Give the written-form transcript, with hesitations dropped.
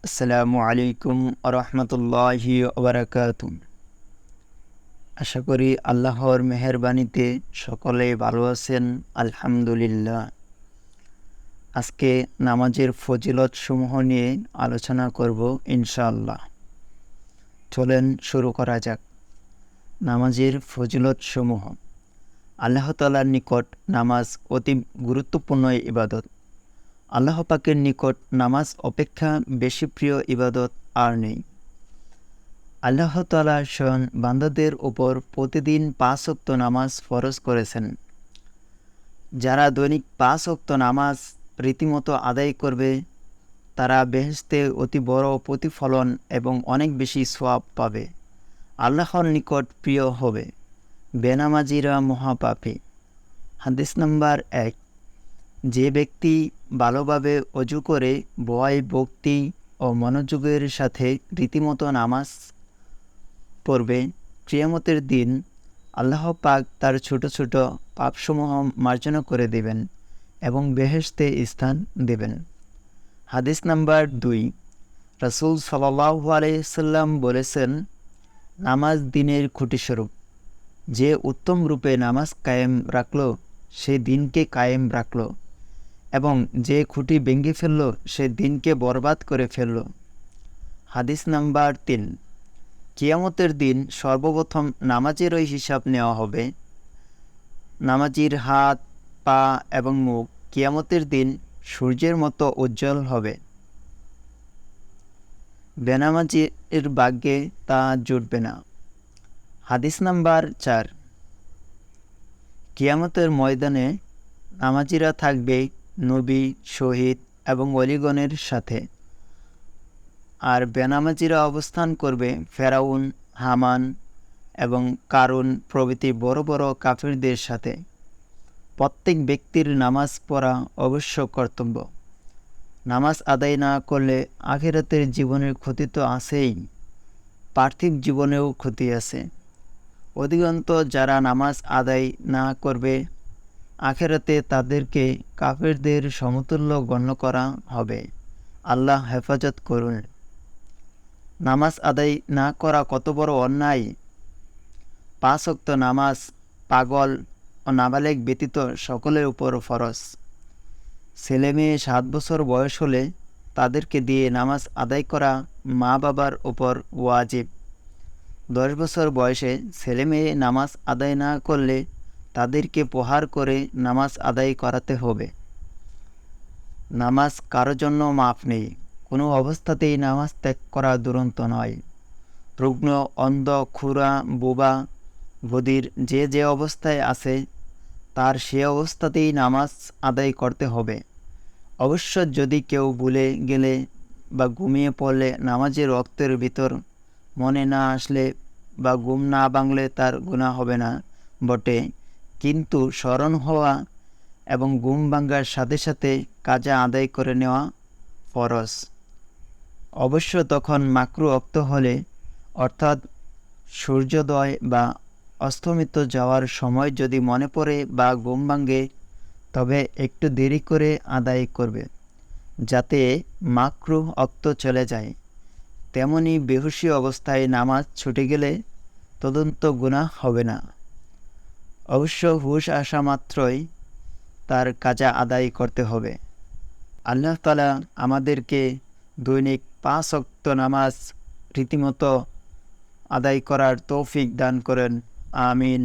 আসসালামু আলাইকুম রহমতুল্লাহি ওবরাকাতু। আশা করি আল্লাহর মেহেরবানিতে সকলে ভালো আছেন, আলহামদুলিল্লাহ। আজকে নামাজের ফজিলত সমূহ নিয়ে আলোচনা করব ইনশাআল্লাহ। চলেন শুরু করা যাক। নামাজের ফজিলত সমূহ। আল্লাহ তাআলার নিকট নামাজ অতি গুরুত্বপূর্ণ ইবাদত। আল্লাহ পাকের নিকট নামাজ অপেক্ষা বেশি প্রিয় ইবাদত আর নেই। আল্লাহ তাআলা স্বয়ং বান্দাদের উপর প্রতিদিন 5 ওয়াক্ত নামাজ ফরজ করেছেন। যারা দৈনিক 5 ওয়াক্ত নামাজ রীতিমতো আদায় করবে তারা বেহেশতে অতি বড় প্রতিফলন এবং অনেক বেশি সওয়াব পাবে, আল্লাহর নিকট প্রিয় হবে। বেনামাজিরা মহাপাপী। হাদিস নাম্বার 1। যে ব্যক্তি ভালোভাবে অজু করে ভয় ভক্তি ও মনোযোগের সাথে রীতিমতো নামাজ পড়বে, কিয়ামতের দিন আল্লাহ পাক তার ছোট ছোট পাপসমূহ মার্জনা করে দেবেন এবং বেহেশতে স্থান দেবেন। হাদিস নাম্বার 2। রাসূল সাল্লাল্লাহু আলাইহি সাল্লাম বলেছেন, নামাজ দিনের খুঁটিস্বরূপ। যে উত্তম রূপে নামাজ কায়েম রাখল সে দিনকে কায়েম রাখল, এবং যে খুঁটি ভেঙে ফেলল সে দিনকে বরবাদ করে ফেলল। হাদিস নাম্বার 3। কিয়ামতের দিন সর্বপ্রথম নামাজেরই হিসাব নেওয়া হবে। নামাজির হাত, পা এবং মুখ কিয়ামতের দিন সূর্যের মতো উজ্জ্বল হবে। বেনামাজির ভাগ্যে তা জুটবে না। হাদিস নাম্বার 4। কিয়ামতের ময়দানে নামাজিরা থাকবে নবী, শহীদ এবং ওলিগণের সাথে, আর বেনামাজিরা অবস্থান করবে ফেরাউন, হামান এবং কারুন প্রভৃতি বড় বড় কাফিরদের সাথে। প্রত্যেক ব্যক্তির নামাজ পড়া অবশ্য কর্তব্য। নামাজ আদায় না করলে আখিরাতের জীবনের ক্ষতি তো আছেই, পার্থিব জীবনেও ক্ষতি আছে। অধিকন্ত যারা নামাজ আদায় না করবে আখিরাতে তাদেরকে কাফিরদের সমতুল্য গণ্য করা হবে। আল্লাহ হেফাজত করুন। নামাজ আদায় না করা কত বড় অন্যায়! 5 ওয়াক্ত নামাজ পাগল ও নাবালেগ ব্যতীত সকলের উপর ফরজ। ছেলে মেয়ে 7 বছর বয়স হলে তাদেরকে দিয়ে নামাজ আদায় করা মা বাবার উপর ওয়াজিব। 10 বছর বয়সে ছেলে মেয়ে নামাজ আদায় না করলে তাদেরকে প্রহার করে নামাজ আদায় করাতে হবে। নামাজ কারো জন্য মাফ নেই, কোনো অবস্থাতেই নামাজ ত্যাগ করা দুরন্ত নয়। রুগ্ন, অন্ধ, খুরা, বোবা, বধির যে যে অবস্থায় আছে তার সে অবস্থাতেই নামাজ আদায় করতে হবে। অবশ্য যদি কেউ ভুলে গেলে বা ঘুমিয়ে পড়লে নামাজের রক্তের ভিতর মনে না আসলে বা ঘুম না ভাঙলে তার গুনাহ হবে না বটে, কিন্তু স্মরণ হওয়া এবং ঘুম ভাঙার সাথে সাথে কাজা আদায় করে নেওয়া ফরজ। অবশ্য তখন মাকরু ওয়াক্ত হলে, অর্থাৎ সূর্যোদয় বা অস্তমিত যাওয়ার সময় যদি মনে পড়ে বা ঘুম ভাঙে তবে একটু দেরি করে আদায় করবে, যাতে মাকরু ওয়াক্ত চলে যায়। তেমনি বেহুশি অবস্থায় নামাজ ছুটে গেলে তদন্ত গুনাহ হবে না। অবশ্য হুশ আসা মাত্রই তার কাজা আদায় করতে হবে। আল্লাহ তাআলা আমাদেরকে দৈনিক 5 ওয়াক্ত নামাজ রীতিমতো আদায় করার তৌফিক দান করেন। আমিন।